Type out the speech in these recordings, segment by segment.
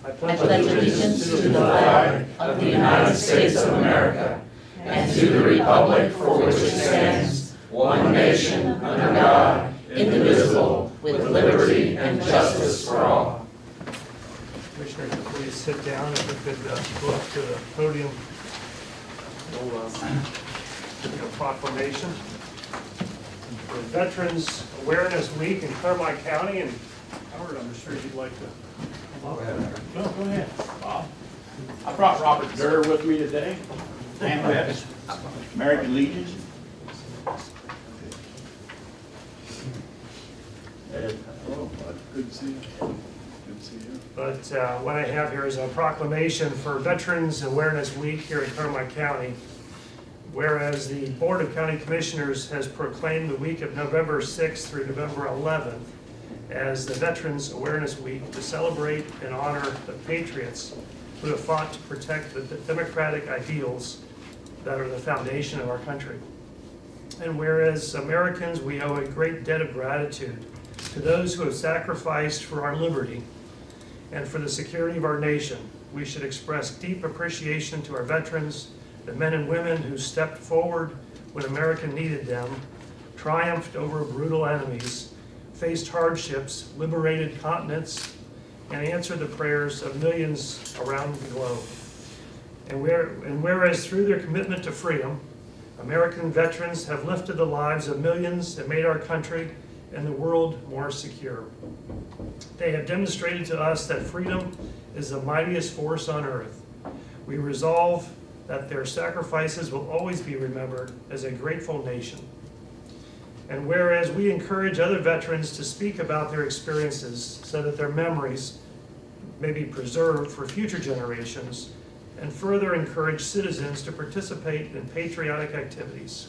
I pledge allegiance to the flag of the United States of America and to the republic for which it stands, one nation, under God, indivisible, with liberty and justice for all. Commissioners, please sit down. If we could go up to the podium. We'll do a proclamation for Veterans Awareness Week in Clermont County. And Howard, I'm sure you'd like to come up. Go ahead. Bob. I brought Robert Durr with me today. And vets, American Legion. Oh, good to see you. Good to see you. But what I have here is a proclamation for Veterans Awareness Week here in Clermont County. Whereas the Board of County Commissioners has proclaimed the week of November 6th through November 11th as the Veterans Awareness Week to celebrate and honor the patriots who have fought to protect the democratic ideals that are the foundation of our country. And whereas Americans, we owe a great debt of gratitude to those who have sacrificed for our liberty and for the security of our nation, we should express deep appreciation to our veterans, the men and women who stepped forward when America needed them, triumphed over brutal enemies, faced hardships, liberated continents, and answered the prayers of millions around the globe. And whereas through their commitment to freedom, American veterans have lifted the lives of millions and made our country and the world more secure. They have demonstrated to us that freedom is the mightiest force on earth. We resolve that their sacrifices will always be remembered as a grateful nation. And whereas we encourage other veterans to speak about their experiences so that their memories may be preserved for future generations, and further encourage citizens to participate in patriotic activities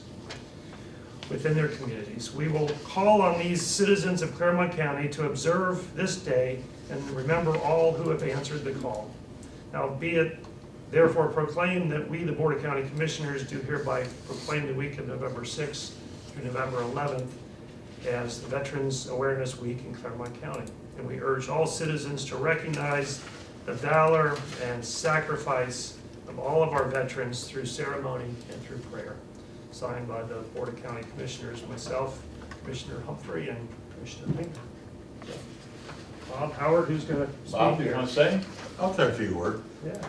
within their communities, we will call on these citizens of Clermont County to observe this day and remember all who have answered the call. Now be it therefore proclaimed that we, the Board of County Commissioners, do hereby proclaim the week of November 6th through November 11th as the Veterans Awareness Week in Clermont County. And we urge all citizens to recognize the valor and sacrifice of all of our veterans through ceremony and through prayer. Signed by the Board of County Commissioners, myself, Commissioner Humphrey, and Commissioner Pinker. So, Bob, Howard, who's going to speak Bob, you here? want to say? I'll say a few words. Yeah.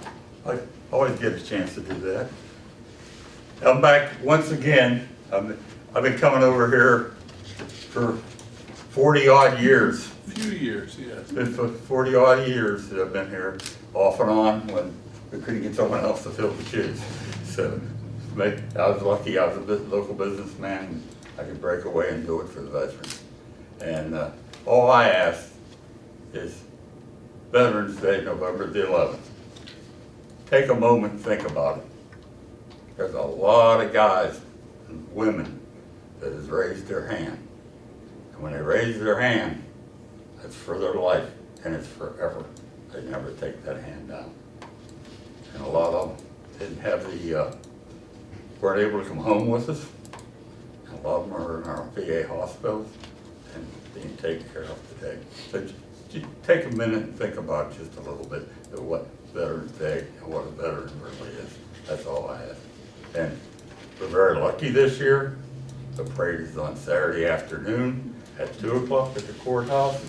I always get a chance to do that. I'm back once again. I've been coming over here for 40-odd years. A few years, yes. It's been for 40-odd years that I've been here, off and on, when we couldn't get someone else to fill the shoes. So I was lucky. I was a local businessman, and I could break away and do it for the veterans. And all I ask is Veterans Day, November the 11th. Take a moment and think about it. There's a lot of guys and women that has raised their hand. And when they raise their hand, it's for their life and it's forever. They never take that hand down. And a lot of them didn't have weren't able to come home with us. And a lot of them are in our VA hospitals and being taken care of today. So just take a minute and think about just a little bit of what Veterans Day and what a veteran really is. That's all I ask. And we're very lucky this year. The parade is on Saturday afternoon at 2 o'clock at the courthouse.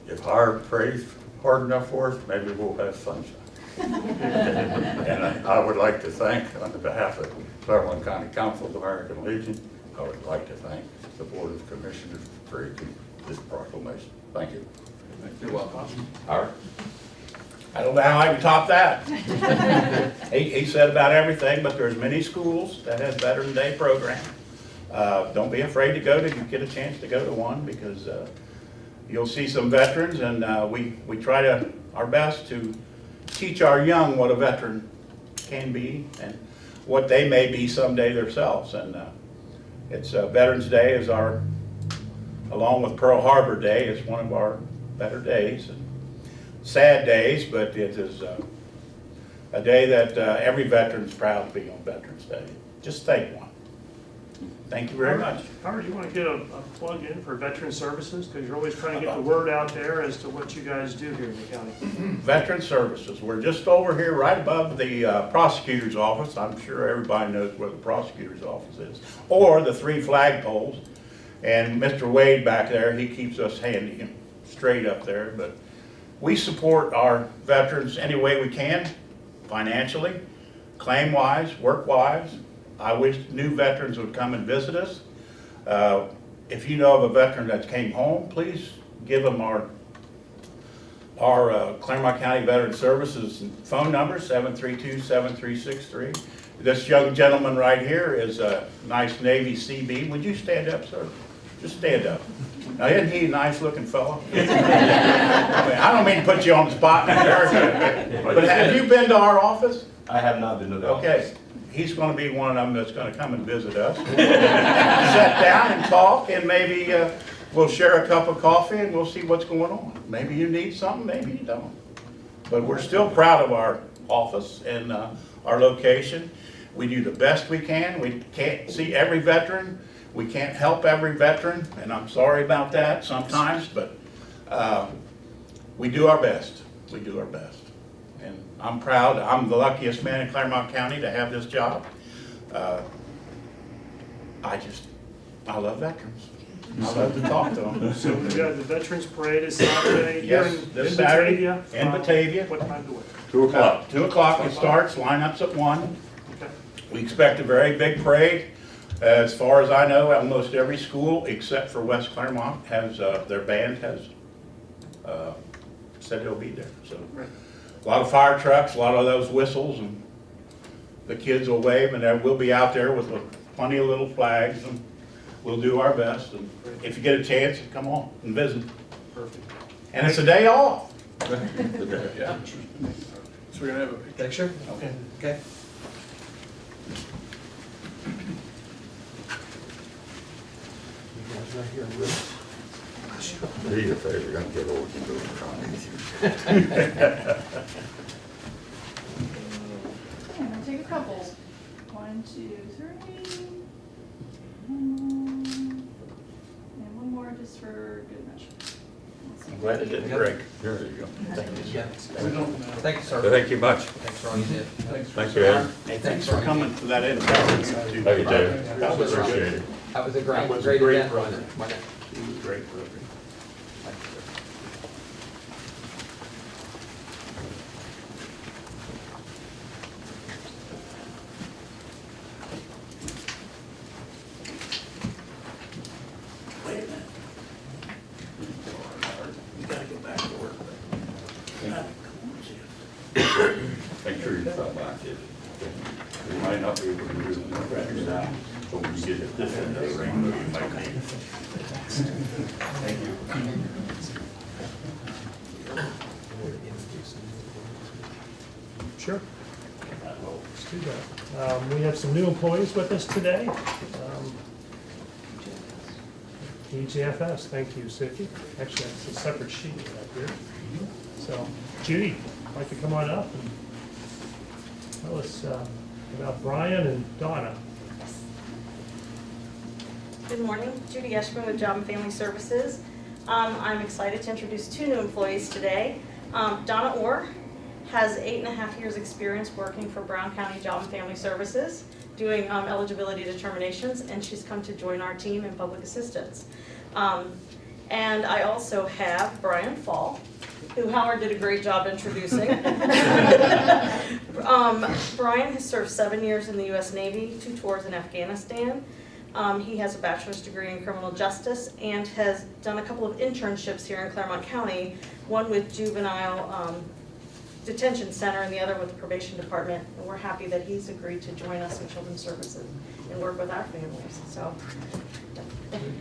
If our parade's hard enough for us, maybe we'll have sunshine. And I would like to thank, on behalf of Clermont County Council's American Legion, I would like to thank the Board of Commissioners for creating this proclamation. Thank you. You're welcome. Howard? I don't know how I can top that. He said about everything, but there's many schools that have Veterans Day program. Don't be afraid to go to, you get a chance to go to one, because you'll see some veterans, and we try our best to teach our young what a veteran can be and what they may be someday themselves. And it's Veterans Day is along with Pearl Harbor Day, is one of our better days. And sad days, but it is a day that every veteran's proud to be on Veterans Day. Just think one. Thank you very much. Howard, you want to get a plug in for veteran services? Because you're always trying to get the word out there as to what you guys do here in the county. Veteran Services, we're just over here right above the prosecutor's office. I'm sure everybody knows where the prosecutor's office is. Or the 3 flagpoles. And Mr. Wade back there, he keeps us handy and straight up there. But we support our veterans any way we can, financially, claim-wise, work-wise. I wish new veterans would come and visit us. If you know of a veteran that came home, please give them our Clermont County Veteran Services phone number, 732-7363. This young gentleman right here is a nice Navy CB. Would you stand up, sir? Just stand up. Now, isn't he a nice looking fellow? I don't mean to put you on the spot, but have you been to our office? I have not been to the office. Okay, he's gonna be one of them that's gonna come and visit us. Sit down and talk, and maybe we'll share a cup of coffee and we'll see what's going on. Maybe you need something, maybe you don't. But we're still proud of our office and our location. We do the best we can. We can't see every veteran. We can't help every veteran, and I'm sorry about that sometimes, but we do our best. We do our best. And I'm proud. I'm the luckiest man in Clermont County to have this job. I love veterans. I love to talk to them. So we got the Veterans Parade is Saturday here Yes, in this Saturday Batavia. in Batavia. What time to what? 2 o'clock. 2 o'clock it starts, lineups at 1. Okay. We expect a very big parade. As far as I know, almost every school except for West Clermont has, their band has said they'll be there. So Right. a lot of fire trucks, a lot of those whistles, and the kids will wave, and we'll be out there with plenty of little flags, and we'll do our best. And if you get a chance, come on and visit. Perfect. And it's a day off. Yeah. So we're gonna have a picture. Picture? Okay. Okay. You guys right here with us. Do you a favor, don't get old, you go to college. I'm gonna take a couple. 1, 2, 3. And one more just for good measure. I'm glad it didn't break. There you go. Yeah. We don't, Thank you, sir. Thank you much. Thanks for all you did. Thank you, Aaron. Hey, thanks for coming to that interview. Thank you, David. That was Appreciate it. That was a That was a great great event, program. wasn't it? It was great program. Thank you, sir. Wait a minute. You gotta get back to work. Make sure you stop by, kid. We might not be able to do it now, but when you get this end of the rainbow, you might need it. Thank you. Sure. Let's do that. We have some new employees with us today. EJFS, thank you, Suki. Actually, it's a separate sheet right here. So, Judy, I'd like to come on up and tell us about Brian and Donna. Good morning, Judy Eshman with Job and Family Services. I'm excited to introduce 2 new employees today. Donna Orr has 8.5 years' experience working for Brown County Job and Family Services, doing eligibility determinations, and she's come to join our team in public assistance. And I also have Brian Fall, who Howard did a great job introducing. Brian has served 7 years in the U.S. Navy, 2 tours in Afghanistan. He has a bachelor's degree in criminal justice and has done a couple of internships here in Clermont County, one with juvenile detention center and the other with the probation department. And we're happy that he's agreed to join us in children's services and work with our families. So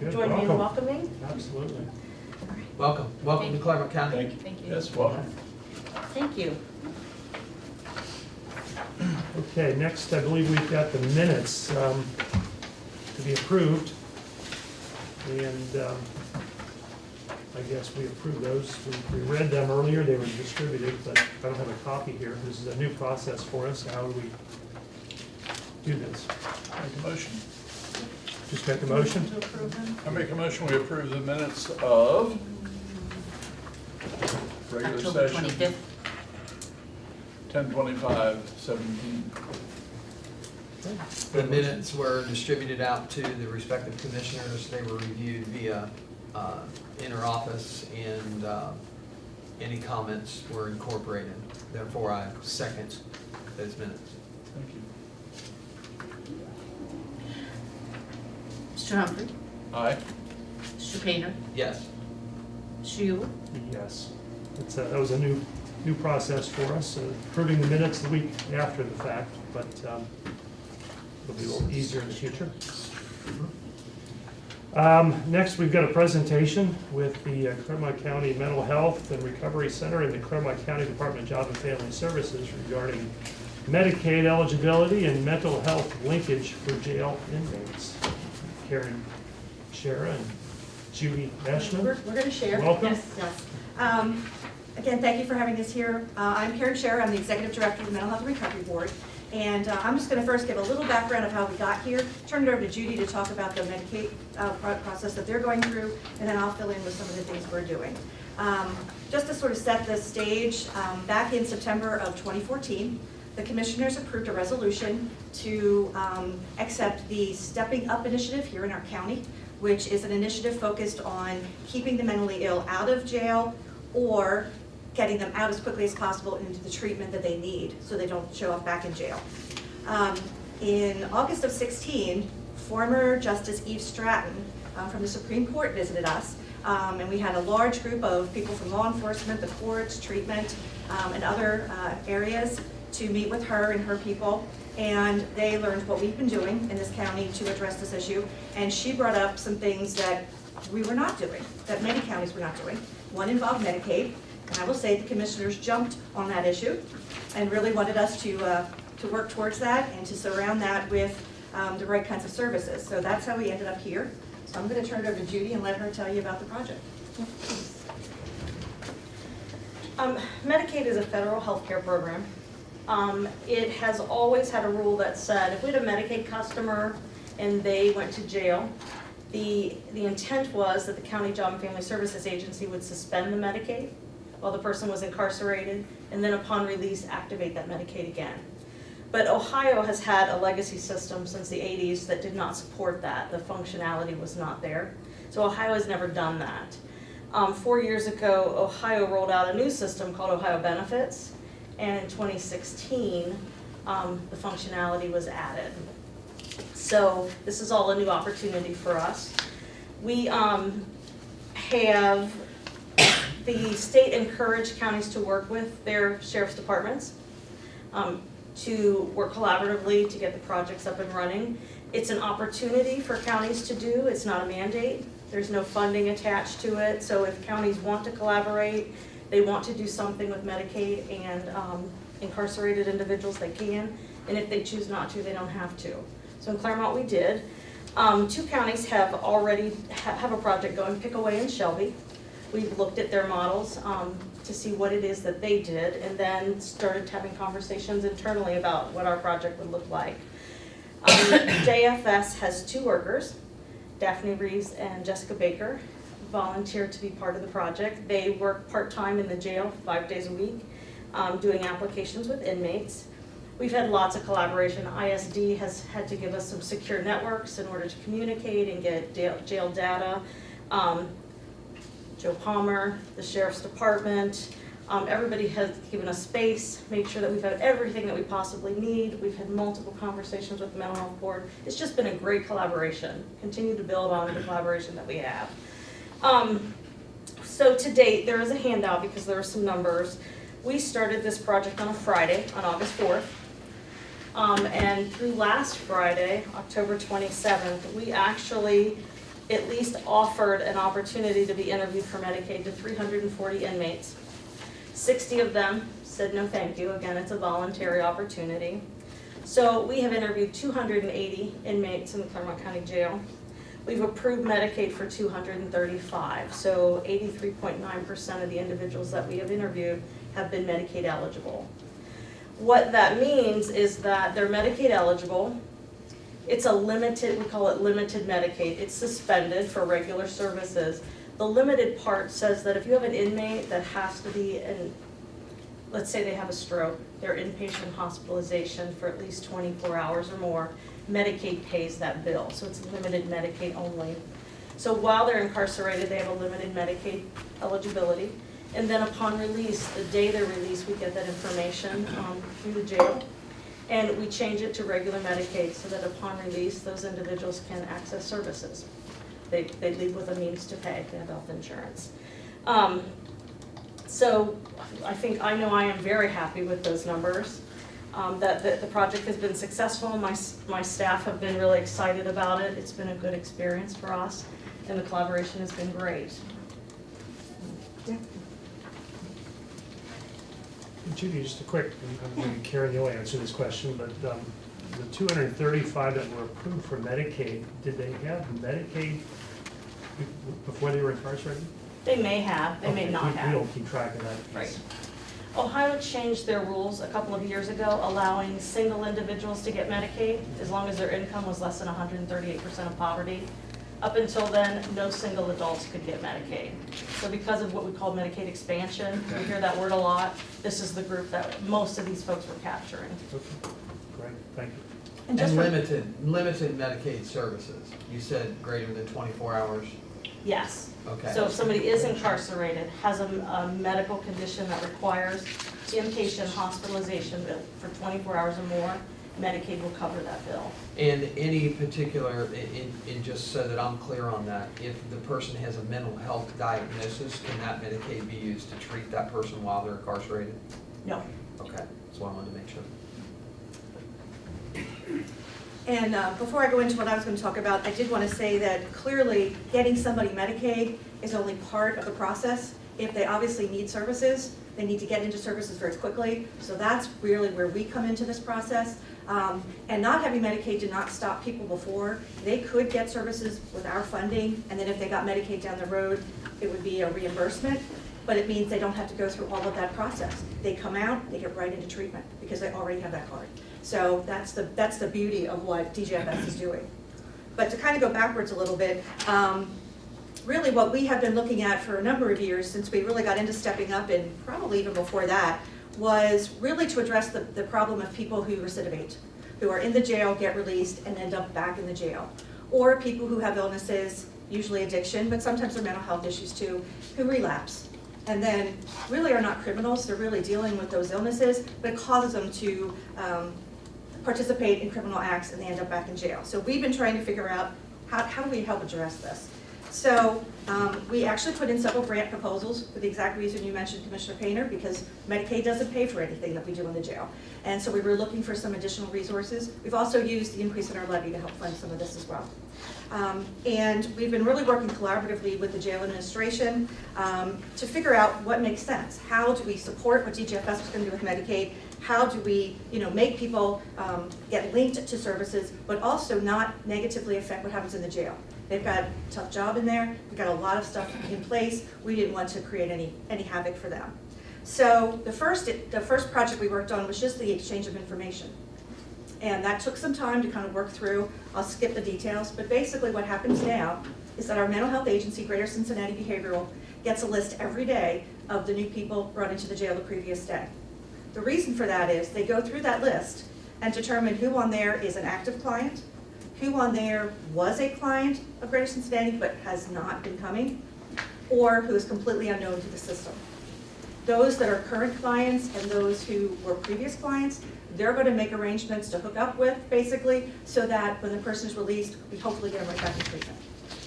Good. join me in Welcome. welcoming. Absolutely. Welcome, welcome to Clermont County. Thank you. Thank you. Yes, welcome. Thank you. Okay, next, I believe we've got the minutes to be approved. And I guess we approved those. We read them earlier, they were distributed, but I don't have a copy here. This is a new process for us. How do we do this? Make a motion. Just make the motion. To approve them. I make a motion, we approve the minutes of regular October session 25th. 10/25/17. The minutes were distributed out to the respective commissioners. They were reviewed via interoffice, and any comments were incorporated. Therefore, I second those minutes. Thank you. Mr. Humphrey? Aye. Mr. Painter? Yes. Mr. Yule? Yes. That was a new process for us, approving the minutes the week after the fact, but it'll be a little easier in the future. Next, we've got a presentation with the Clermont County Mental Health and Recovery Center and the Clermont County Department of Job and Family Services regarding Medicaid eligibility and mental health linkage for jail inmates. Karen Shara and Judy Ashman. We're going to share. Welcome. Yes. Again, thank you for having us here. I'm Karen Shara. I'm the Executive Director of the Mental Health and Recovery Board. And I'm just going to first give a little background of how we got here, turn it over to Judy to talk about the Medicaid process that they're going through, and then I'll fill in with some of the things we're doing. Just to sort of set the stage, back in September of 2014, the commissioners approved a resolution to accept the Stepping Up initiative here in our county, which is an initiative focused on keeping the mentally ill out of jail or getting them out as quickly as possible into the treatment that they need so they don't show up back in jail. In August of 16, former Justice Eve Stratton from the Supreme Court visited us, and we had a large group of people from law enforcement, the courts, treatment, and other areas to meet with her and her people, and they learned what we've been doing in this county to address this issue, and she brought up some things that we were not doing, that many counties were not doing. One involved Medicaid, and I will say the commissioners jumped on that issue and really wanted us to work towards that and to surround that with the right kinds of services. So that's how we ended up here. So I'm going to turn it over to Judy and let her tell you about the project. Medicaid is a federal health care program. It has always had a rule that said if we had a Medicaid customer and they went to jail, the intent was that the County Job and Family Services Agency would suspend the Medicaid while the person was incarcerated, and then upon release, activate that Medicaid again. But Ohio has had a legacy system since the 80s that did not support that. The functionality was not there. So Ohio has never done that. 4 years ago, Ohio rolled out a new system called Ohio Benefits, and in 2016, the functionality was added. So this is all a new opportunity for us. We have the state encouraged counties to work with their sheriff's departments to work collaboratively to get the projects up and running. It's an opportunity for counties to do, it's not a mandate. There's no funding attached to it, so if counties want to collaborate, they want to do something with Medicaid and incarcerated individuals, they can, and if they choose not to, they don't have to. So in Clermont we did. 2 counties have already have a project going, Pickaway and Shelby. We've looked at their models to see what it is that they did, and then started having conversations internally about what our project would look like. JFS has 2 workers, Daphne Reeves and Jessica Baker, volunteered to be part of the project. They work part-time in the jail 5 days a week, doing applications with inmates. We've had lots of collaboration. ISD has had to give us some secure networks in order to communicate and get jail data. Joe Palmer, the Sheriff's Department, everybody has given us space, made sure that we've had everything that we possibly need. We've had multiple conversations with the Mental Health Board. It's just been a great collaboration. Continue to build on the collaboration that we have. So to date, there is a handout because there are some numbers. We started this project on a Friday, on August 4th. And through last Friday, October 27th, we actually at least offered an opportunity to be interviewed for Medicaid to 340 inmates. 60 of them said no thank you. Again, it's a voluntary opportunity. So we have interviewed 280 inmates in the Clermont County Jail. We've approved Medicaid for 235, so 83.9% of the individuals that we have interviewed have been Medicaid eligible. What that means is that they're Medicaid eligible, It's a limited, we call it limited Medicaid. It's suspended for regular services. The limited part says that if you have an inmate that has to be in, let's say they have a stroke, they're inpatient hospitalization for at least 24 hours or more, Medicaid pays that bill. So it's limited Medicaid only. So while they're incarcerated, they have a limited Medicaid eligibility. And then upon release, the day they're released, we get that information through the jail. And we change it to regular Medicaid so that upon release, those individuals can access services. They leave with a means to pay, they have health insurance. So I know I am very happy with those numbers. That the project has been successful. My staff have been really excited about it. It's been a good experience for us, and the collaboration has been great. Yeah. Judy, just a quick, maybe Karen, you'll answer this question, but the 235 that were approved for Medicaid, did they have Medicaid before they were incarcerated? They may have, they may Okay, not We have. don't keep track of that. Right. Ohio changed their rules a couple of years ago, allowing single individuals to get Medicaid as long as their income was less than 138% of poverty. Up until then, no single adults could get Medicaid. So because of what we call Medicaid expansion, we hear that word a lot, this is the group that most of these folks were capturing. Okay, great, thank you. And just for- limited Medicaid services. You said greater than 24 hours? Yes. Okay. So if somebody is incarcerated, has a medical condition that requires inpatient hospitalization for 24 hours or more, Medicaid will cover that bill. And any particular, and just so that I'm clear on that, if the person has a mental health diagnosis, can that Medicaid be used to treat that person while they're incarcerated? No. Okay, that's what I wanted to make sure. And before I go into what I was going to talk about, I did want to say that clearly getting somebody Medicaid is only part of the process. If they obviously need services, they need to get into services very quickly. So that's really where we come into this process. And not having Medicaid did not stop people before. They could get services with our funding, and then if they got Medicaid down the road, it would be a reimbursement. But it means they don't have to go through all of that process. They come out, they get right into treatment because they already have that card. So that's the beauty of what DJFS is doing. But to kind of go backwards a little bit, really what we have been looking at for a number of years since we really got into stepping up, and probably even before that, was really to address the problem of people who recidivate, who are in the jail, get released, and end up back in the jail. Or people who have illnesses, usually addiction, but sometimes they're mental health issues too, who relapse. And then really are not criminals, they're really dealing with those illnesses, but it causes them to participate in criminal acts and they end up back in jail. So we've been trying to figure out how do we help address this. So we actually put in several grant proposals for the exact reason you mentioned, Commissioner Painter, because Medicaid doesn't pay for anything that we do in the jail. And so we were looking for some additional resources. We've also used the increase in our levy to help fund some of this as well. And we've been really working collaboratively with the jail administration to figure out what makes sense. How do we support what DGFS was going to do with Medicaid? How do we, make people get linked to services, but also not negatively affect what happens in the jail? They've got a tough job in there. We've got a lot of stuff in place. We didn't want to create any havoc for them. So the first project we worked on was just the exchange of information. And that took some time to kind of work through. I'll skip the details, but basically what happens now is that our mental health agency, Greater Cincinnati Behavioral, gets a list every day of the new people brought into the jail the previous day. The reason for that is they go through that list and determine who on there is an active client, who on there was a client of Greater Cincinnati but has not been coming, or who is completely unknown to the system. Those that are current clients and those who were previous clients, they're going to make arrangements to hook up with, basically, so that when the person is released, we hopefully get them right back in treatment.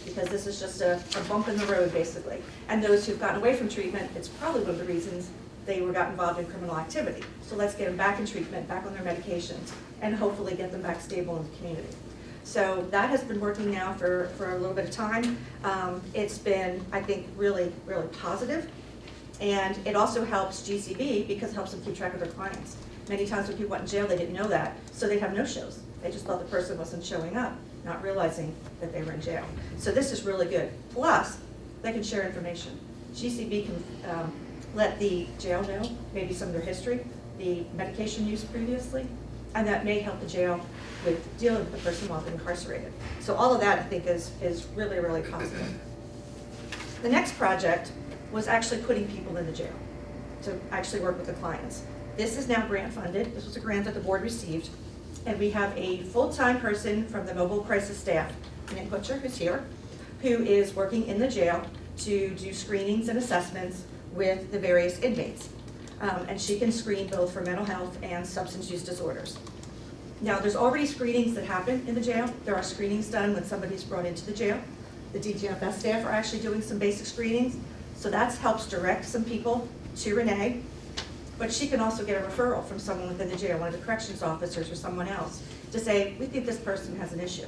Because this is just a bump in the road, basically. And those who've gotten away from treatment, it's probably one of the reasons they got involved in criminal activity. So let's get them back in treatment, back on their medications, and hopefully get them back stable in the community. So that has been working now for a little bit of time. It's been, I think, really, really positive. And it also helps GCB because it helps them keep track of their clients. Many times when people went in jail, they didn't know that, so they'd have no-shows. They just thought the person wasn't showing up, not realizing that they were in jail. So this is really good. Plus, they can share information. GCB can let the jail know maybe some of their history, the medication use previously, and that may help the jail with dealing with the person while they're incarcerated. So all of that, I think, is really, really positive. The next project was actually putting people in the jail to actually work with the clients. This is now grant funded. This was a grant that the board received. And we have a full-time person from the mobile crisis staff, Nick Butcher, who's here, who is working in the jail to do screenings and assessments with the various inmates. And she can screen both for mental health and substance use disorders. Now, there's already screenings that happen in the jail. There are screenings done when somebody's brought into the jail. The DGFS staff are actually doing some basic screenings, so that helps direct some people to Renee. But she can also get a referral from someone within the jail, one of the corrections officers or someone else, to say, we think this person has an issue.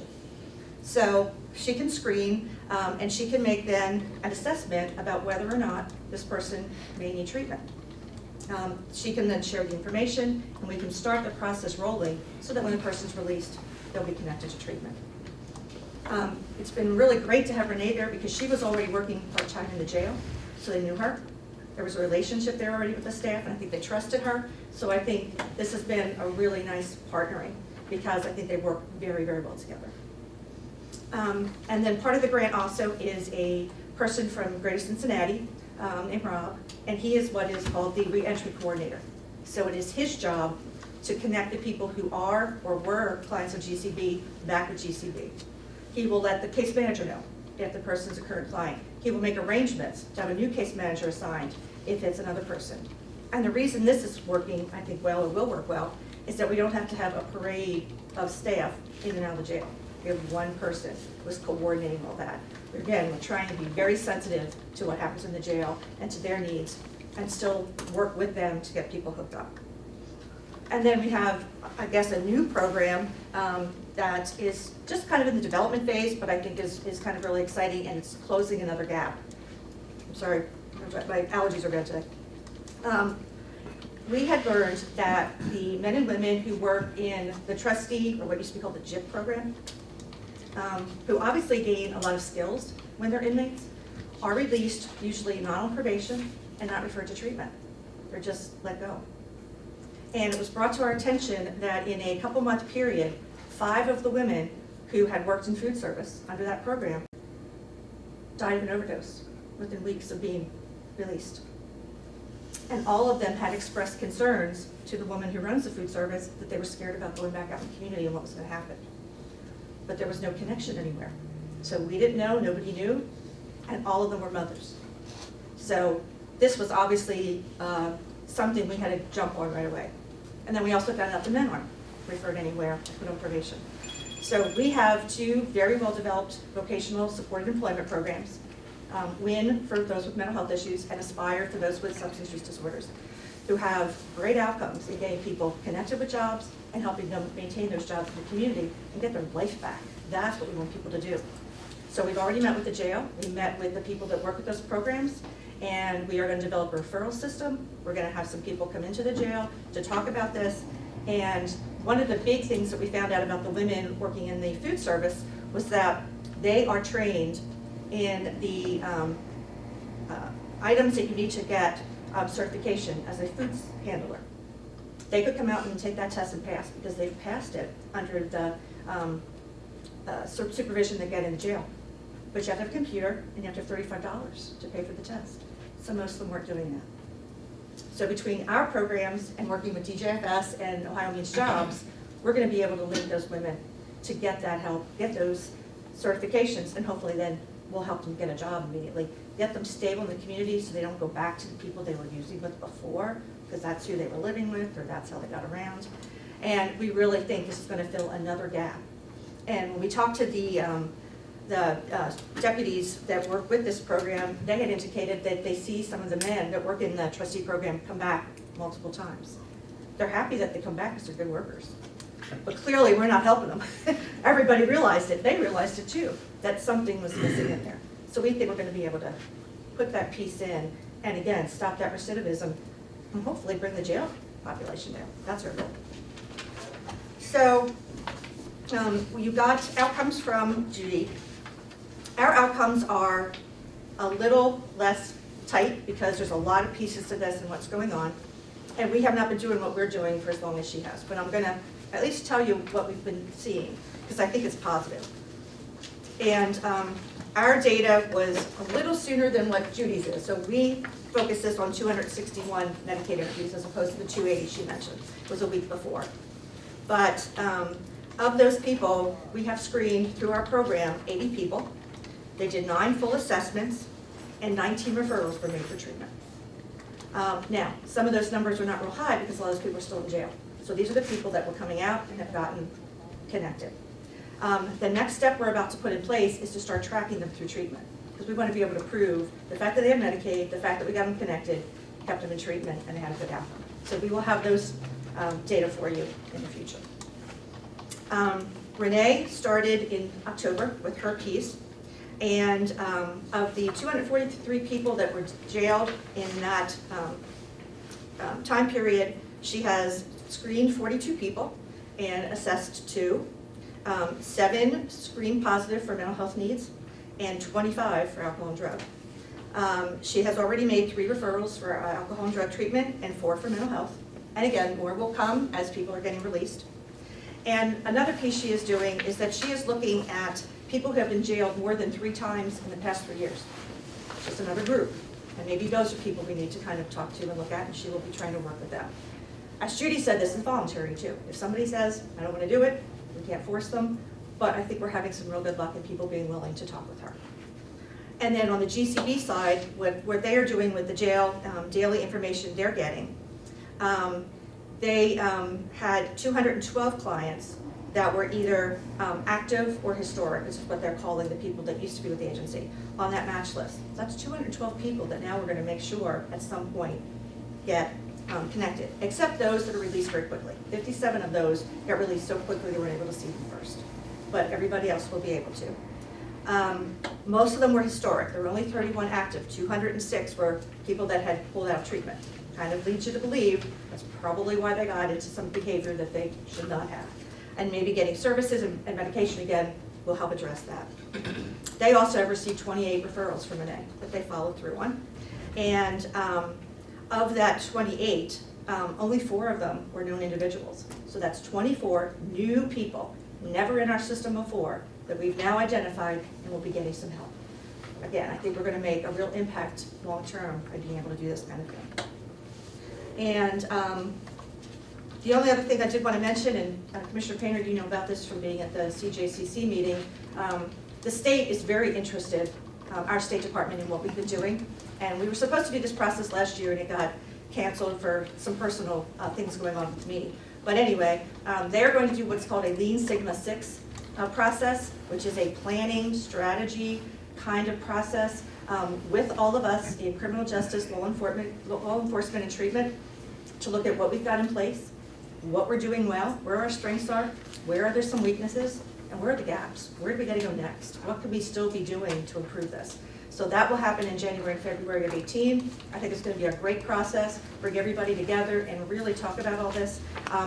So she can screen, and she can make then an assessment about whether or not this person may need treatment. She can then share the information, and we can start the process rolling so that when the person's released, they'll be connected to treatment. It's been really great to have Renee there because she was already working part-time in the jail, so they knew her. There was a relationship there already with the staff, and I think they trusted her. So I think this has been a really nice partnering because I think they work very, very well together. And then part of the grant also is a person from Greater Cincinnati, named Rob, and he is what is called the reentry coordinator. So it is his job to connect the people who are or were clients of GCB back with GCB. He will let the case manager know if the person's a current client. He will make arrangements to have a new case manager assigned if it's another person. And the reason this is working, I think, well, or will work well, is that we don't have to have a parade of staff in and out of the jail. We have one person who's coordinating all that. Again, we're trying to be very sensitive to what happens in the jail and to their needs and still work with them to get people hooked up. And then we have, I guess, a new program that is just kind of in the development phase, but I think is kind of really exciting, and it's closing another gap. I'm sorry, my allergies are bad today. We had learned that the men and women who work in the trustee, or what used to be called the JIP program, who obviously gain a lot of skills when they're inmates, are released, usually not on probation, and not referred to treatment. They're just let go. And it was brought to our attention that in a couple-month period, 5 of the women who had worked in food service under that program died of an overdose within weeks of being released. And all of them had expressed concerns to the woman who runs the food service that they were scared about going back out in the community and what was going to happen. But there was no connection anywhere. So we didn't know, nobody knew, and all of them were mothers. So this was obviously something we had to jump on right away. And then we also found out the men aren't referred anywhere to put on probation. So we have 2 very well-developed vocational supported employment programs, WIN for those with mental health issues and ASPIRE for those with substance use disorders, who have great outcomes in getting people connected with jobs and helping them maintain those jobs in the community and get their life back. That's what we want people to do. So we've already met with the jail. We met with the people that work with those programs, and we are going to develop a referral system. We're going to have some people come into the jail to talk about this. And one of the big things that we found out about the women working in the food service was that they are trained in the items that you need to get certification as a food handler. They could come out and take that test and pass because they've passed it under the supervision they get in the jail. But you have to have a computer and you have to have $35 to pay for the test. So most of them weren't doing that. So between our programs and working with DJFS and Ohio Means Jobs, we're going to be able to link those women to get that help, get those certifications, and hopefully then we'll help them get a job immediately, get them stable in the community so they don't go back to the people they were using with before, because that's who they were living with or that's how they got around. And we really think this is going to fill another gap. And when we talked to the deputies that work with this program, they had indicated that they see some of the men that work in the trustee program come back multiple times. They're happy that they come back because they're good workers. But clearly, we're not helping them. Everybody realized it. They realized it too, that something was missing in there. So we think we're going to be able to put that piece in and again, stop that recidivism and hopefully bring the jail population down. That's our goal. So you got outcomes from Judy. Our outcomes are a little less tight because there's a lot of pieces to this and what's going on. And we have not been doing what we're doing for as long as she has. But I'm going to at least tell you what we've been seeing, because I think it's positive. And our data was a little sooner than what Judy's is. So we focused this on 261 Medicaid interviews as opposed to the 280 she mentioned. It was a week before. But of those people, we have screened through our program 80 people. They did 9 full assessments, and 19 referrals were made for treatment. Now, some of those numbers are not real high because a lot of those people are still in jail. So these are the people that were coming out and have gotten connected. The next step we're about to put in place is to start tracking them through treatment, because we want to be able to prove the fact that they have Medicaid, the fact that we got them connected, kept them in treatment, and they had a good outcome. So we will have those data for you in the future. Renee started in October with her piece, and of the 243 people that were jailed in that time period, she has screened 42 people and assessed 2. 7 screened positive for mental health needs, and 25 for alcohol and drug. She has already made 3 referrals for alcohol and drug treatment and 4 for mental health. And again, more will come as people are getting released. And another piece she is doing is that she is looking at people who have been jailed more than 3 times in the past 3 years. Just another group. And maybe those are people we need to kind of talk to and look at, and she will be trying to work with them. As Judy said, this is voluntary too. If somebody says, I don't want to do it, we can't force them, but I think we're having some real good luck in people being willing to talk with her. And then on the GCB side, what they are doing with the jail, daily information they're getting, they had 212 clients that were either active or historic, which is what they're calling the people that used to be with the agency, on that match list. So that's 212 people that now we're going to make sure at some point get connected, except those that are released very quickly. 57 of those got released so quickly they weren't able to see them first, but everybody else will be able to. Most of them were historic. There were only 31 active. 206 were people that had pulled out of treatment. Kind of leads you to believe that's probably why they got into some behavior that they should not have. And maybe getting services and medication again will help address that. They also have received 28 referrals from Renee that they followed through on. And of that 28, only 4 of them were known individuals. So that's 24 new people, never in our system before, that we've now identified and will be getting some help. Again, I think we're going to make a real impact long-term by being able to do this kind of thing. And the only other thing I did want to mention, and Commissioner Painter, you know about this from being at the CJCC meeting, the state is very interested, our State Department, in what we've been doing. And we were supposed to do this process last year, and it got canceled for some personal things going on with me. But anyway, they're going to do what's called a Lean Sigma 6 process, which is a planning strategy kind of process with all of us in criminal justice, law enforcement and treatment, to look at what we've got in place, what we're doing well, where our strengths are, where are there some weaknesses, and where are the gaps? Where do we got to go next? What could we still be doing to improve this? So that will happen in January and February of 2018. I think it's going to be a great process, bring everybody together and really talk about all this.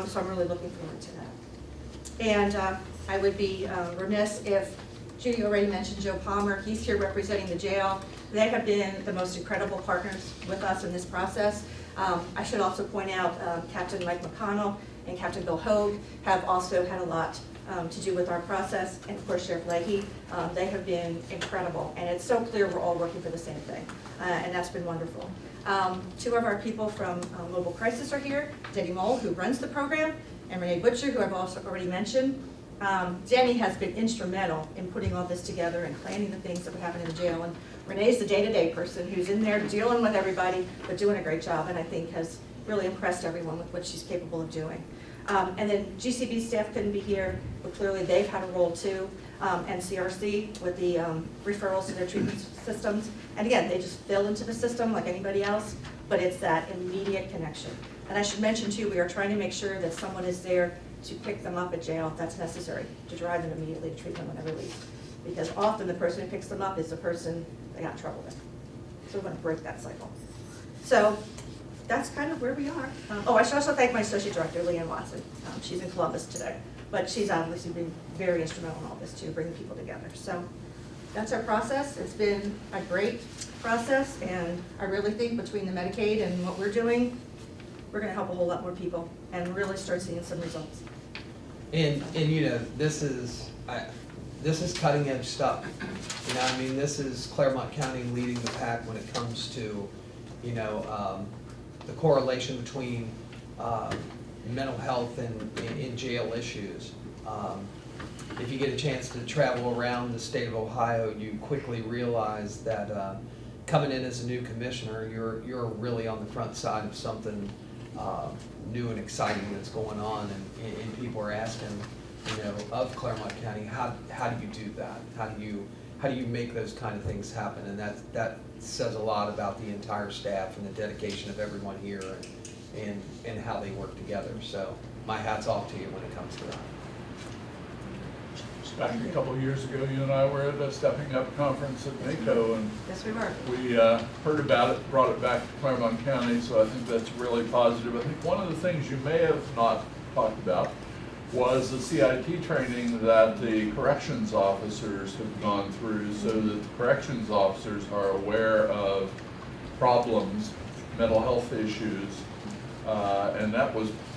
So I'm really looking forward to that. And I would be remiss if Judy already mentioned Joe Palmer. He's here representing the jail. They have been the most incredible partners with us in this process. I should also point out Captain Mike McConnell and Captain Bill Hogue have also had a lot to do with our process, and of course Sheriff Leahy. They have been incredible, and it's so clear we're all working for the same thing, and that's been wonderful. 2 of our people from Mobile Crisis are here, Denny Mole, who runs the program, and Renee Butcher, who I've also already mentioned. Denny has been instrumental in putting all this together and planning the things that would happen in the jail, and Renee's the day-to-day person who's in there dealing with everybody, but doing a great job, and I think has really impressed everyone with what she's capable of doing. And then GCB staff couldn't be here, but clearly they've had a role too, and CRC with the referrals to their treatment systems. And again, they just fill into the system like anybody else, but it's that immediate connection. And I should mention too, we are trying to make sure that someone is there to pick them up at jail if that's necessary, to drive them immediately to treatment when they're released. Because often the person who picks them up is the person they got in trouble with. So we want to break that cycle. So that's kind of where we are. Oh, I should also thank my associate director, Leanne Watson. She's in Columbus today, but she's obviously been very instrumental in all this too, bringing people together. So that's our process. It's been a great process, and I really think between the Medicaid and what we're doing, we're going to help a whole lot more people and really start seeing some results. And you know, this is cutting edge stuff. You know, I mean, this is Clermont County leading the pack when it comes to, you know, the correlation between mental health and in jail issues. If you get a chance to travel around the state of Ohio, you quickly realize that coming in as a new commissioner, you're really on the front side of something new and exciting that's going on, and people are asking, you know, of Clermont County, how do you do that? How do you make those kind of things happen? And that says a lot about the entire staff and the dedication of everyone here and how they work together. So my hat's off to you when it comes to that. Back a couple of years ago, you and I were at a Stepping Up conference at NACO, and Yes, we were. we heard about it, brought it back to Clermont County, so I think that's really positive. I think one of the things you may have not talked about was the CIT training that the corrections officers have gone through, so that the corrections officers are aware of problems, mental health issues, and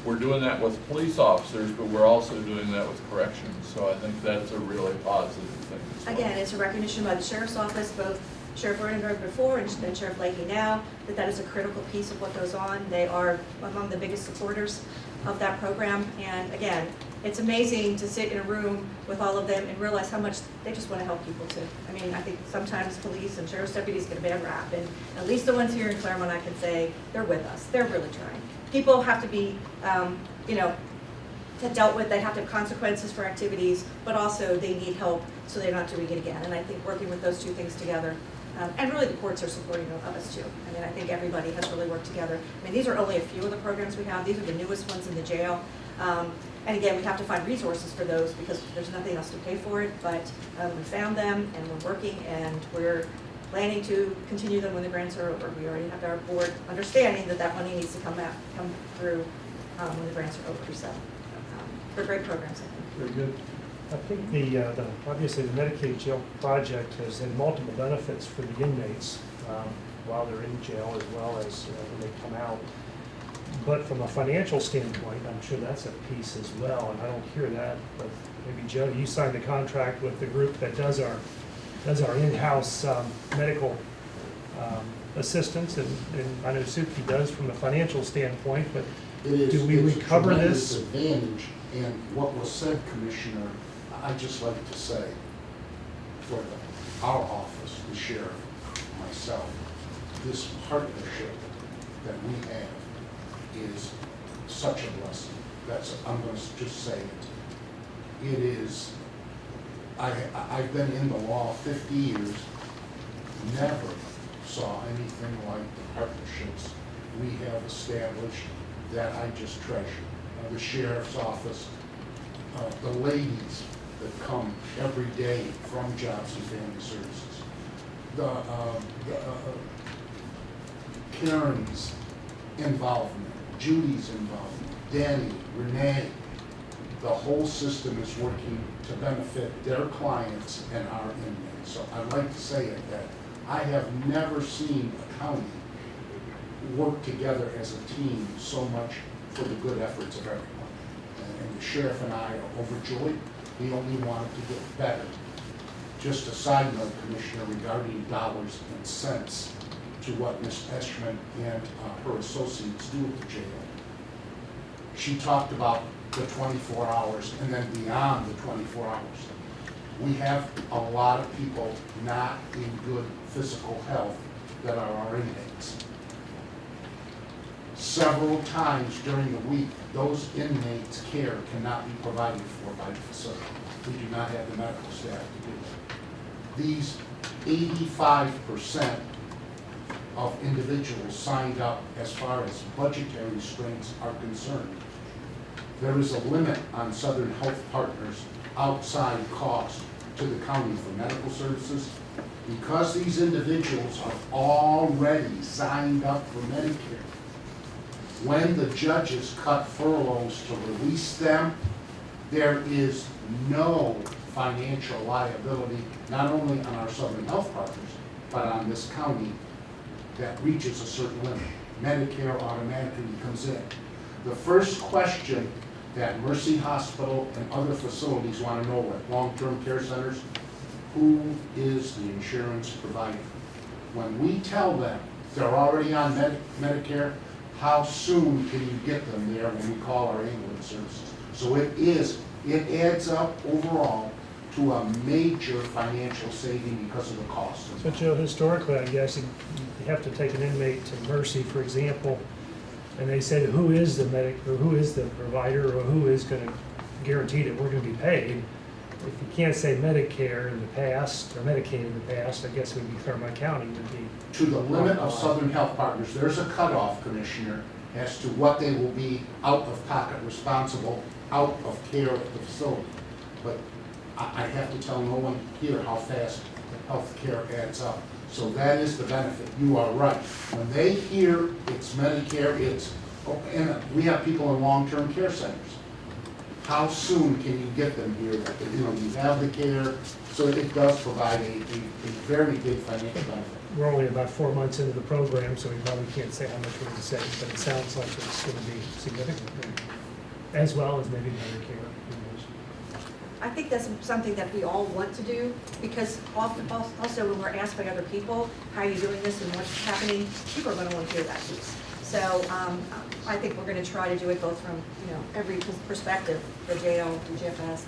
we're doing that with police officers, but we're also doing that with corrections, so I think that's a really positive thing as well. Again, it's a recognition by the Sheriff's Office, both Sheriff Verdenberg before and Sheriff Leahy now, that is a critical piece of what goes on. They are among the biggest supporters of that program. And again, it's amazing to sit in a room with all of them and realize how much they just want to help people too. I mean, I think sometimes police and sheriff's deputies get a bad rap, and at least the ones here in Clermont, I can say, they're with us. They're really trying. People have to be, you know, dealt with. They have to have consequences for activities, but also they need help so they're not doing it again. And I think working with those two things together, and really the courts are supporting of us too. I mean, I think everybody has really worked together. I mean, these are only a few of the programs we have. These are the newest ones in the jail. And again, we have to find resources for those because there's nothing else to pay for it. But we found them and we're working, and we're planning to continue them when the grants are over. We already have our board understanding that that money needs to come through when the grants are over. So they're great programs, I think. Very good. I think the obviously the Medicaid jail project has had multiple benefits for the inmates while they're in jail as well as when they come out. But from a financial standpoint, I'm sure that's a piece as well, and I don't hear that. But maybe Joe, you signed a contract with the group that does our in-house medical assistance, and I know Suki does from a financial standpoint. But do we recover this? It's a tremendous advantage, and what was said, Commissioner, I'd just like to say, for our office, the sheriff, myself, this partnership that we have is such a blessing. I'm going to just say it. It is, I've been in the law 50 years, never saw anything like the partnerships we have established that I just treasure. The sheriff's office, the ladies that come every day from Jobs and Family Services, Karen's involvement, Judy's involvement, Danny, Renee, the whole system is working to benefit their clients and our inmates. So I'd like to say it that I have never seen a county work together as a team so much for the good efforts of everyone. And the sheriff and I are overjoyed. We only want it to get better. Just a side note, Commissioner, regarding dollars and cents to what Ms. Eschman and her associates do at the jail. She talked about the 24 hours and then beyond the 24 hours. We have a lot of people not in good physical health that are our inmates. Several times during the week, those inmates' care cannot be provided for by the facility. We do not have the medical staff to do that. These 85% of individuals signed up as far as budgetary restraints are concerned. There is a limit on Southern Health Partners outside cost to the county for medical services. Because these individuals are already signed up for Medicare, when the judges cut furloughs to release them, there is no financial liability, not only on our Southern Health Partners, but on this county that reaches a certain limit. Medicare automatically comes in. The first question that Mercy Hospital and other facilities want to know what long-term care centers, who is the insurance provider? When we tell them they're already on Medicare, how soon can you get them there when we call our ambulance services? So it adds up overall to a major financial saving because of the cost. So Joe, historically, I guess you have to take an inmate to Mercy, for example, and they said, who is the or who is the provider, or who is gonna guarantee that we're gonna be paid? If you can't say Medicare in the past, or Medicaid in the past, I guess it would be Clermont County would be. To the limit of Southern Health Partners, there's a cutoff, Commissioner, as to what they will be out of pocket responsible, out of care at the facility. But I have to tell no one here how fast the health care adds up. So that is the benefit. You are right. When they hear it's Medicare, and we have people in long-term care centers. How soon can you get them here? You have the care, so it does provide a very big financial benefit. We're only about 4 months into the program, so we probably can't say how much we're gonna save, but it sounds like it's gonna be significant, as well as maybe Medicare. Who knows? I think that's something that we all want to do, because often, also when we're asked by other people, how are you doing this and what's happening, people are gonna want to hear that piece. So I think we're gonna try to do it both from, every perspective, the jail, the GFS,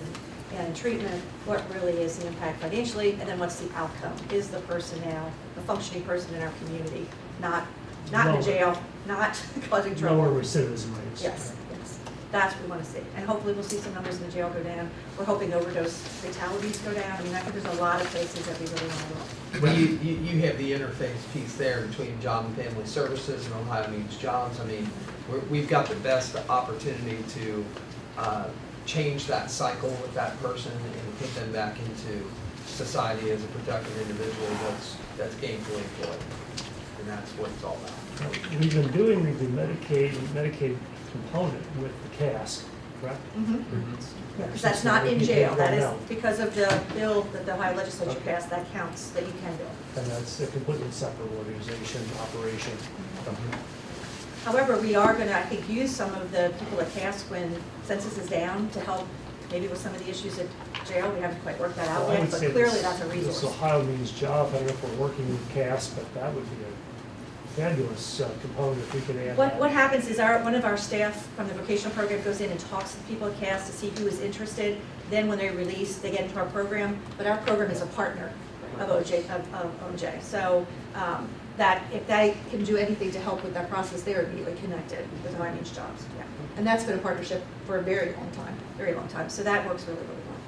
and treatment, what really is the impact financially, and then what's the outcome? Is the person now a functioning person in our community, not in the jail, not causing trouble? Lower recidivism rates. Yes, yes, that's what we want to see. And hopefully we'll see some numbers in the jail go down. We're hoping overdose fatalities go down. I mean, I think there's a lot of places that we really want to look. Well, you have the interface piece there between Job and Family Services and Ohio Needs Jobs. I mean, we've got the best opportunity to change that cycle with that person and put them back into society as a productive individual that's gainfully employed. And that's what it's all about. We've been doing the Medicaid component with the CAS, correct? Because that's not in jail. That is because of the bill that the Ohio legislature passed, that counts, that you can bill. And that's a completely separate organization, operation. However, we are going to, I think, use some of the people at CAS when census is down to help maybe with some of the issues at jail. We haven't quite worked that out Well, I yet, would but say clearly that's a resource. This Ohio Needs Job, I don't know if we're working with CAS, but that would be a fabulous component if we could add that. What happens is one of our staff from the vocational program goes in and talks to people at CAS to see who is interested. Then when they're released, they get into our program, but our program is a partner of OJ. So that if they can do anything to help with that process, they're immediately connected with Ohio Needs Jobs. Yeah. And that's been a partnership for a very long time. So that works really, really well.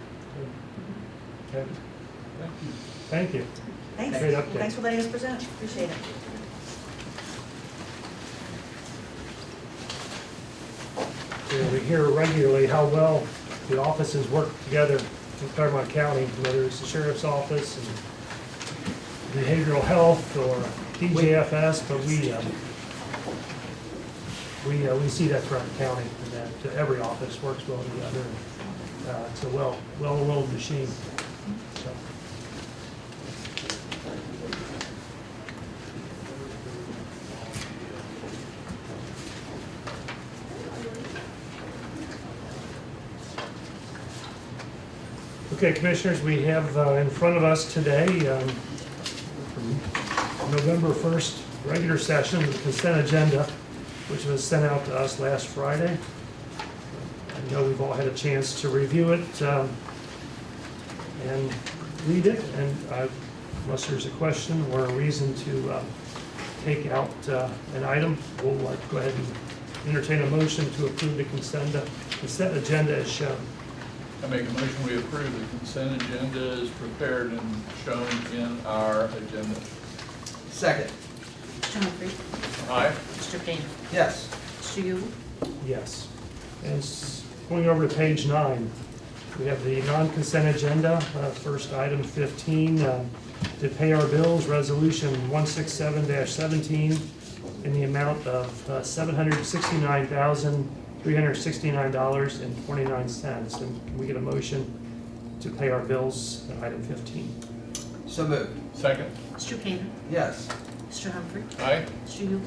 Okay. Thank you. Thanks. Great update. Thanks for letting us present. Appreciate it. We hear regularly how well the offices work together in Clermont County, whether it's the sheriff's office and behavioral health or DJFS, but we see that throughout the county, and that every office works well together. It's a well-oiled machine. So. Okay, Commissioners, we have in front of us today, November 1st, regular session, the consent agenda, which was sent out to us last Friday. I know we've all had a chance to review it and read it, and unless there's a question or a reason to take out an item, we'll go ahead and entertain a motion to approve the consent agenda as shown. I make a motion we approve the consent agenda as prepared and shown in our agenda. Second. Mr. Humphrey? Aye. Mr. Painter? Yes. Mr. Yule? Yes. And going over to page 9, we have the non-consent agenda, first item 15, to pay our bills, resolution 167-17, in the amount of $769,369.29. And can we get a motion to pay our bills, item 15? So moved. Second. Mr. Painter? Yes. Mr. Humphrey? Aye. Mr. Yule?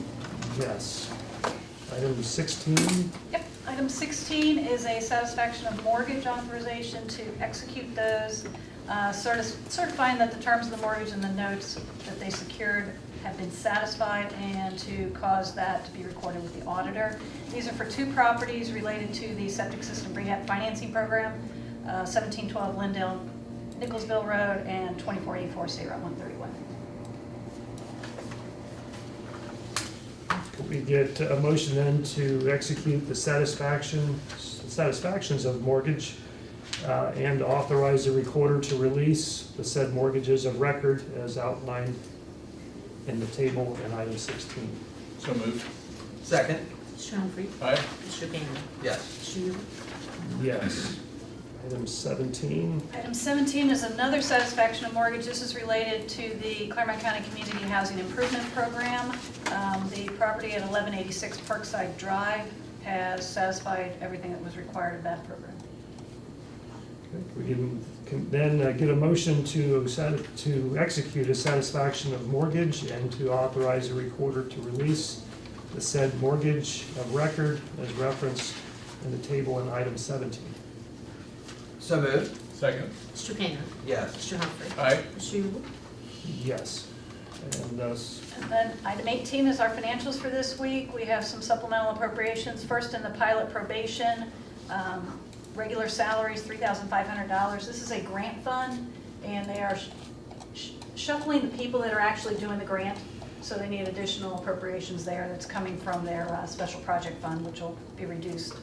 Yes. Item 16. Yep. Item 16 is a satisfaction of mortgage authorization to execute those, certifying that the terms of the mortgage and the notes that they secured have been satisfied, and to cause that to be recorded with the auditor. These are for 2 properties related to the septic system rehab financing program, 1712 Lindale Nicholsville Road and 2484 State Route 131. Could we get a motion then to execute the satisfactions of mortgage and authorize the recorder to release the said mortgages of record as outlined in the table in item 16? So moved. Second? Mr. Humphrey? Aye. Mr. Gainer? Yes. Mr. Yule? Yes. Item 17. Item 17 is another satisfaction of mortgage. This is related to the Clermont County Community Housing Improvement Program. The property at 1186 Parkside Drive has satisfied everything that was required of that program. We can then get a motion to execute a satisfaction of mortgage and to authorize the recorder to release the said mortgage of record as referenced in the table in item 17. So moved. Second. Mr. Gainer? Yes. Mr. Humphrey? Aye. Mr. Yule? Yes. And And then item 18 is our financials for this week. We have some supplemental appropriations. First, in the pilot probation, regular salaries, $3,500. This is a grant fund, and they are shuffling the people that are actually doing the grant, so they need additional appropriations there that's coming from their special project fund, which will be reduced.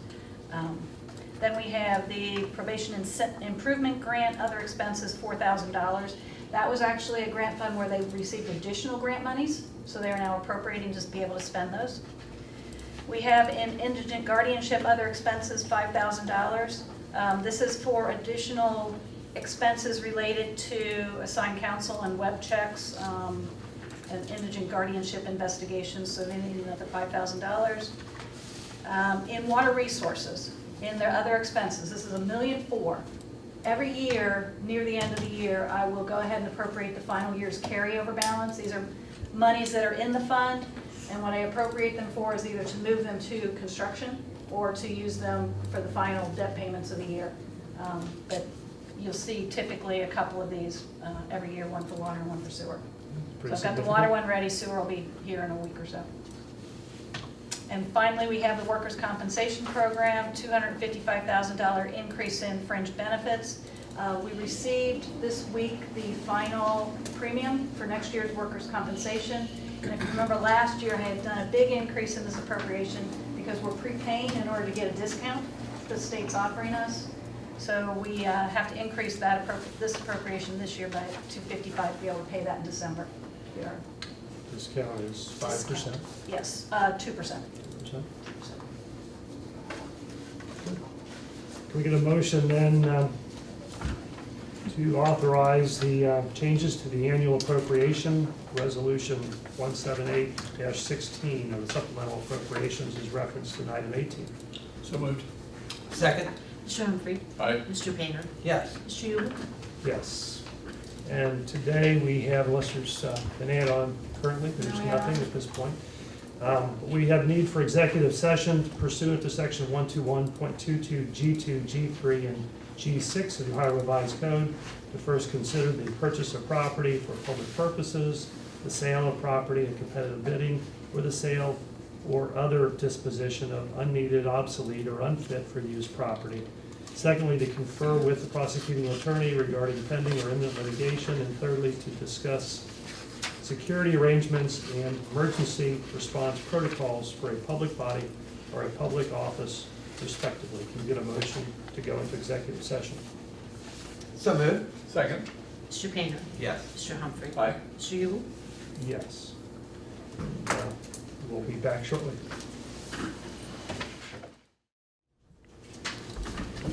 Then we have the probation improvement grant, other expenses, $4,000. That was actually a grant fund where they received additional grant monies, so they are now appropriating just to be able to spend those. We have in indigent guardianship, other expenses, $5,000. This is for additional expenses related to assigned counsel and web checks and indigent guardianship investigations, so they need another $5,000. In water resources, in their other expenses, this is $1.4 million. Every year, near the end of the year, I will go ahead and appropriate the final year's carryover balance. These are monies that are in the fund, and what I appropriate them for is either to move them to construction or to use them for the final debt payments of the year. But you'll see typically a couple of these every year, one for water and one for sewer. So I've got the water one ready, sewer will be here in a week or so. And finally, we have the workers' compensation program, $255,000 increase in fringe benefits. We received this week the final premium for next year's workers' compensation. And if you remember last year, I had done a big increase in this appropriation because we're prepaying in order to get a discount the state's offering us. So we have to increase that this appropriation this year by $255 to be able to pay that in December. discount is 5%. Yes, 2%. Can we get a motion then to authorize the changes to the annual appropriation, resolution 178-16 of the supplemental appropriations is referenced in item 18? So moved. Second? Mr. Humphrey? Aye. Mr. Gainer? Yes. Mr. Yule? Yes. And today we have, unless there's an add-on currently, there's No nothing add-on. at this point. We have need for executive session pursuant to section 121.22 G2, G3, and G6 of the Ohio Revised Code to first consider the purchase of property for public purposes, the sale of property and competitive bidding, or the sale or other disposition of unneeded, obsolete, or unfit for use property. Secondly, to confer with the prosecuting attorney regarding pending or imminent litigation. And thirdly, to discuss security arrangements and emergency response protocols for a public body or a public office respectively. Can we get a motion to go into executive session? So moved. Second. Mr. Gainer? Yes. Mr. Humphrey? Aye. Mr. Yule? Yes. And, we'll be back shortly.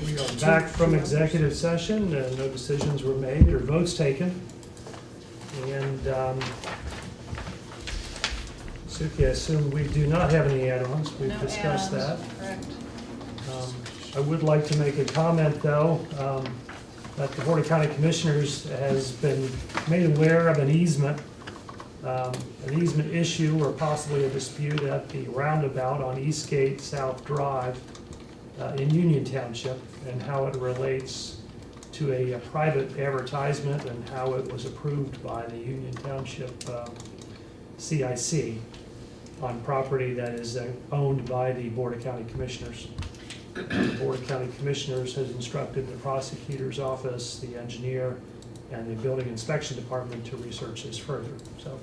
We are back from executive session. No decisions were made or votes taken. And Suki, I assume we do not have any add-ons. We've No discussed that. add-ons, correct. I would like to make a comment, though, that the Board of County Commissioners has been made aware of an easement issue or possibly a dispute at the roundabout on Eastgate South Drive in Union Township and how it relates to a private advertisement and how it was approved by the Union Township CIC on property that is owned by the Board of County Commissioners. The Board of County Commissioners has instructed the prosecutor's office, the engineer, and the building inspection department to research this further. So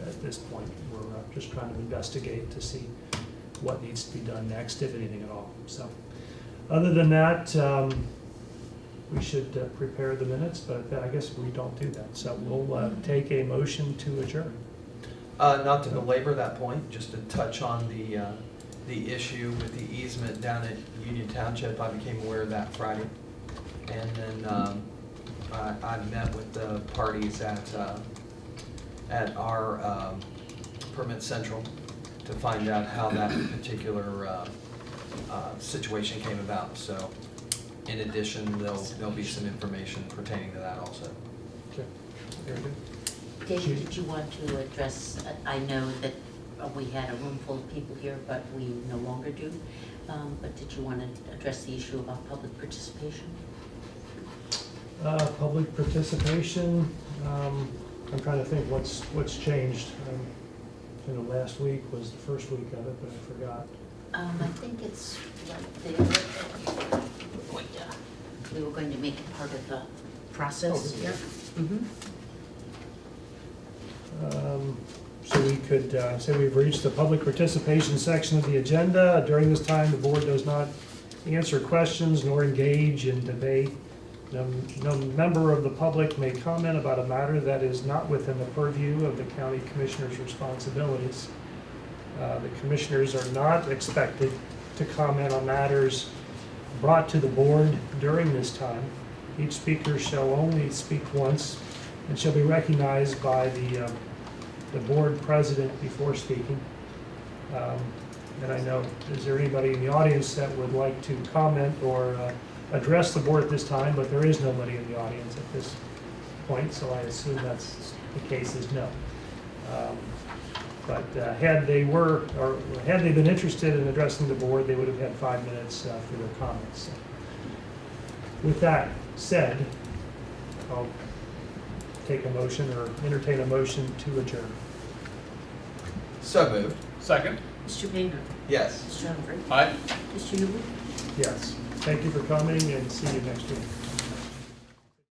at this point, we're just trying to investigate to see what needs to be done next, if anything at all. So other than that, we should prepare the minutes, but I guess we don't do that. So we'll take a motion to adjourn. Not to belabor that point, just to touch on the issue with the easement down at Union Township. I became aware of that Friday. And then I met with the parties at our Permit Central to find out how that particular situation came about. So in addition, there'll be some information pertaining to that also. Okay. Very good. David, did you want to address, I know that we had a room full of people here, but we no longer do. But did you want to address the issue about public participation? Public participation, I'm trying to think what's changed. Last week was the first week of it, but I forgot. I think it's right there. We were going to make it part of the process here. So we could say we've reached the public participation section of the agenda. During this time, the board does not answer questions nor engage in debate. No member of the public may comment about a matter that is not within the purview of the county commissioner's responsibilities. The commissioners are not expected to comment on matters brought to the board during this time. Each speaker shall only speak once and shall be recognized by the board president before speaking. And I know, is there anybody in the audience that would like to comment or address the board at this time? But there is nobody in the audience at this point, so I assume that's the case is no. But had they been interested in addressing the board, they would have had 5 minutes for their comments. So with that said, I'll take a motion or entertain a motion to adjourn. So moved. Second? Mr. Painter? Yes. Mr. Humphrey? Aye. Mr. Newell? Yes. Thank you for coming and see you next week.